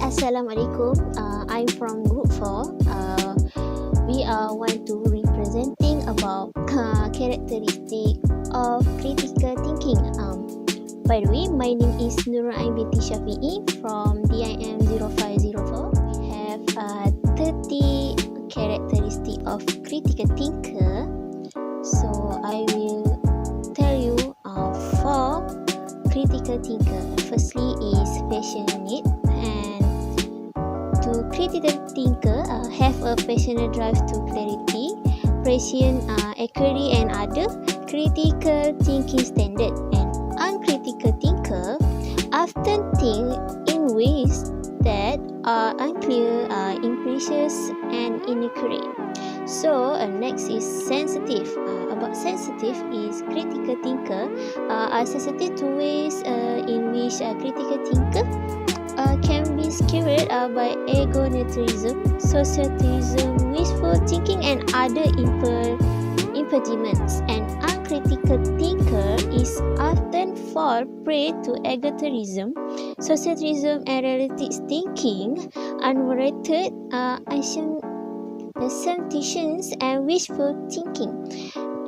Assalamualaikum. I'm from Group 4. We are want to representing about characteristic of critical thinking. By the way, my name is Nurul Ain binti Syafi'i from DIM 0504. We have 30 characteristic of critical thinker. So I will tell you 4 critical thinker. Firstly is passionate, and to critical thinker have a passionate drive to clarity, prescient accuracy and other critical thinking standard. And uncritical thinker often think in ways that are unclear, imprecise and inaccurate. So next is sensitive. About sensitive is critical thinker are sensitive to ways in which critical thinker can be skewed by egocentrism, socialism, wishful thinking and other impediments. And uncritical thinker is often fall prey to egocentrism, socialism and relative thinking, unwarranted assumptions and wishful thinking.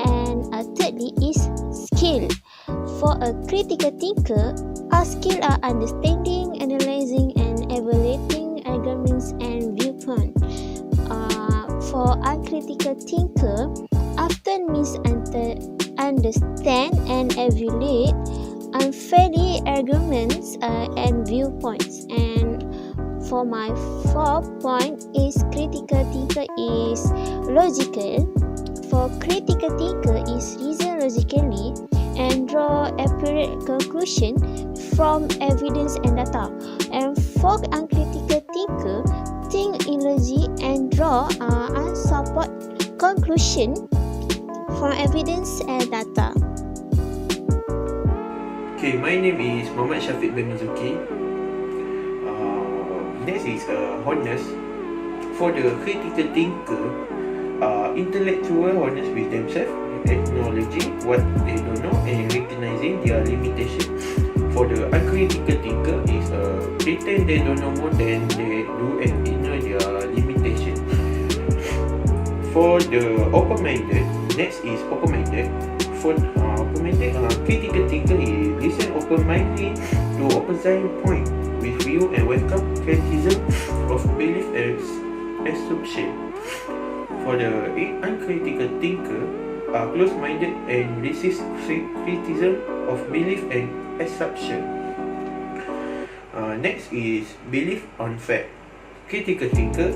And thirdly is skill. For a critical thinker, our skill are understanding, analyzing and evaluating arguments and viewpoints. For uncritical thinker, often misunderstand and evaluate unfairly arguments and viewpoints. And for my 4th point is critical thinker is logical. For critical thinker is reason logically and draw accurate conclusion from evidence and data. And for uncritical thinker, think illogically and draw unsupported conclusion from evidence and data. Okay, my name is Muhammad Syafiq bin Mizuki. Next is honest. For the critical thinker, intellectual honest with themselves, acknowledging what they don't know and recognizing their limitation. For the uncritical thinker is pretend they don't know more than they do and ignore their limitation. For the open-minded, next is open-minded. For open-minded, critical thinker is listen open-mindedly to opposite point with view and welcome criticism of belief and assumption. For the uncritical thinker, close-minded and resist criticism of belief and assumption. Next is belief on fact. Critical thinker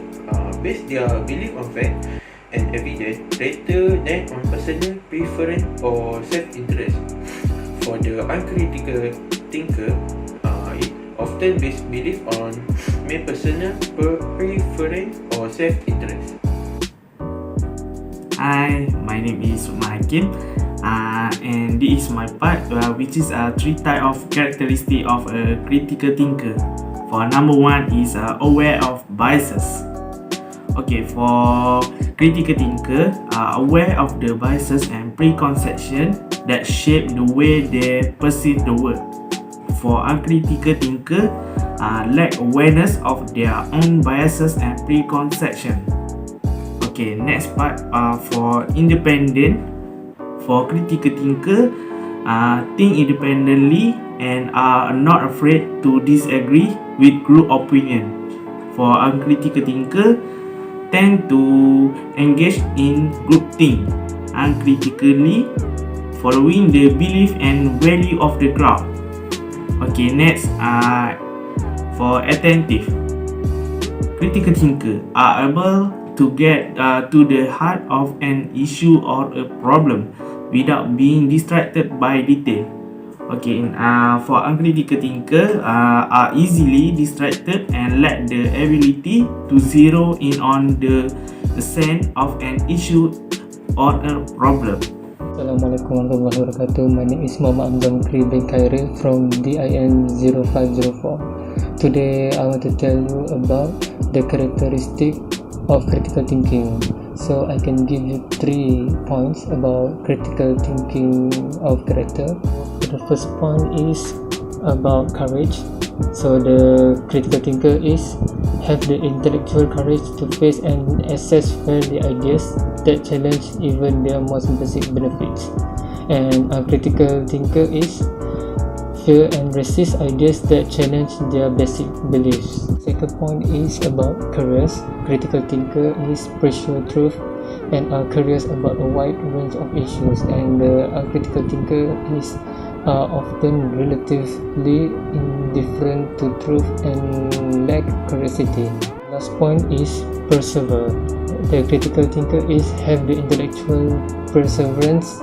base their belief on fact and evidence rather than on personal preference or self-interest. For the uncritical thinker, it often base belief on mere personal preference or self-interest. Hi, my name is Hakim, and this is my part, which is 3 type of characteristic of a critical thinker. For number 1 is aware of biases. Okay, for critical thinker, aware of the biases and preconception that shape the way they perceive the world. For uncritical thinker, lack awareness of their own biases and preconception. Okay, next part for independent. For critical thinker, think independently and are not afraid to disagree with group opinion. For uncritical thinker, tend to engage in group think uncritically, following the belief and value of the crowd. Okay, next for attentive. Critical thinker are able to get to the heart of an issue or a problem without being distracted by detail. Okay, for uncritical thinker are easily distracted and lack the ability to zero in on the essence of an issue or a problem. Assalamualaikum warahmatullahi wabarakatuh. My name is Muhammad Amzam bin Khairil from DIM 0504. Today I want to tell you about the characteristic of critical thinking. So I can give you 3 points about critical thinking of character. The first point is about courage. So the critical thinker is have the intellectual courage to face and assess fairly ideas that challenge even their most basic benefits. And a critical thinker is fear and resist ideas that challenge their basic beliefs. Second point is about curious. Critical thinker is pursue truth and are curious about a wide range of issues, and the critical thinker is often relatively indifferent to truth and lack curiosity. Last point is persevere. The critical thinker is have the intellectual persistence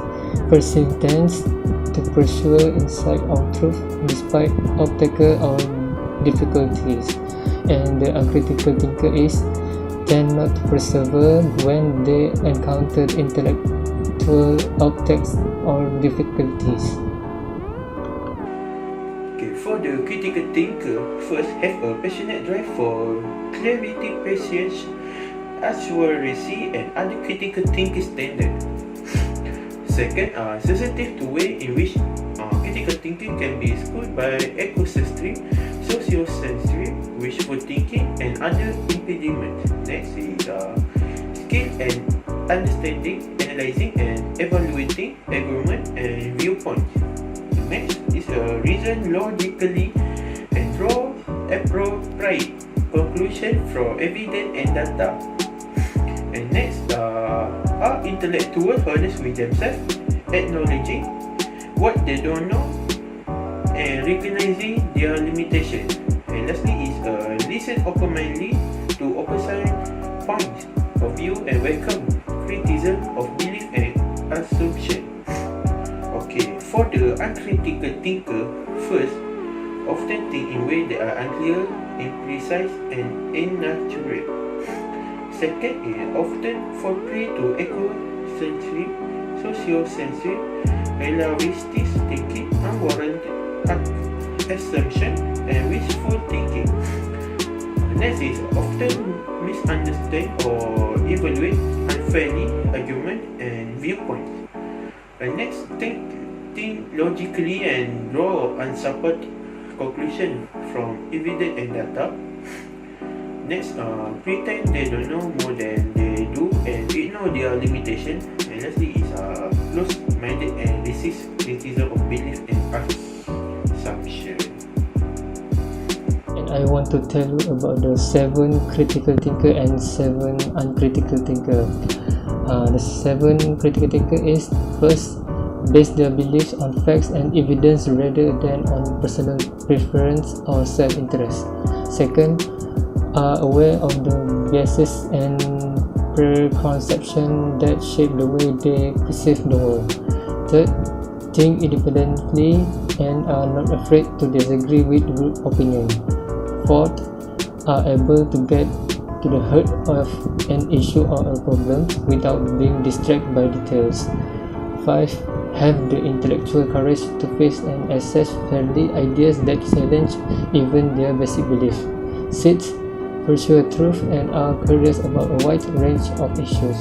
to pursue insight of truth despite obstacles or difficulties, and the uncritical thinker is tend not to persevere when they encounter intellectual obstacles or difficulties. Okay, for the critical thinker, first have a passionate drive for clarity, patience, accuracy, and other critical thinking standards. Second, sensitive to way in which critical thinking can be schooled by eco-sensory, socio-sensory, wishful thinking, and other impediments. Next is skill and understanding, analyzing and evaluating argument and viewpoint. Next is reason logically and draw appropriate conclusion from evidence and data. And next are intellectual honest with themselves, acknowledging what they don't know and recognizing their limitations. And lastly is listen open-mindedly to opposite points of view and welcome criticism of belief and assumption. Okay, for the uncritical thinker, first, often think in ways that are unclear, imprecise, and inaccurate. Second is often fall prey to eco-centric, socio-centric, relativistic thinking, unwarranted assumption, and wishful thinking. Next is often misunderstand or evaluate unfairly argument and viewpoints. And next, think logically and draw unsupported conclusion from evidence and data. Next, pretend they don't know more than they do and ignore their limitation. And lastly is close-minded and resist criticism of belief and assumption. And I want to tell you about the 7 critical thinker and 7 uncritical thinker. The 7 critical thinker is first, base their beliefs on facts and evidence rather than on personal preference or self-interest. Second, are aware of the biases and preconceptions that shape the way they perceive the world. Third, think independently and are not afraid to disagree with group opinion. Fourth, are able to get to the heart of an issue or a problem without being distracted by details. 5. Have the intellectual courage to face and assess fairly ideas that challenge even their basic belief. 6. Pursue truth and are curious about a wide range of issues.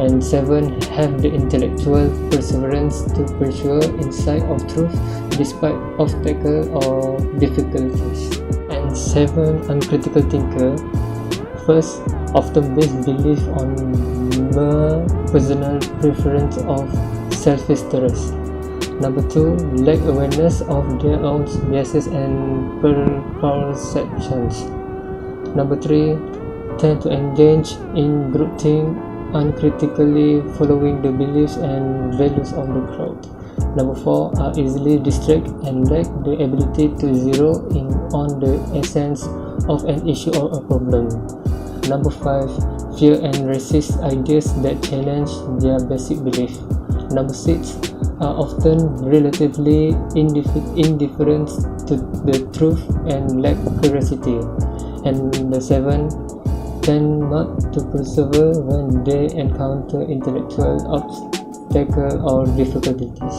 And 7. Have the intellectual perseverance to pursue insight of truth despite obstacles or difficulties. And 7. Uncritical thinker. First, often base belief on mere personal preference of self-interest. Number 2, lack awareness of their own biases and preconceptions. Number 3, tend to engage in groupthink, uncritically following the beliefs and values of the crowd. Number 4, are easily distracted and lack the ability to zero in on the essence of an issue or a problem. Number 5, fear and resist ideas that challenge their basic belief. Number 6, are often relatively indifferent to the truth and lack curiosity. And the 7, tend not to persevere when they encounter intellectual obstacles or difficulties.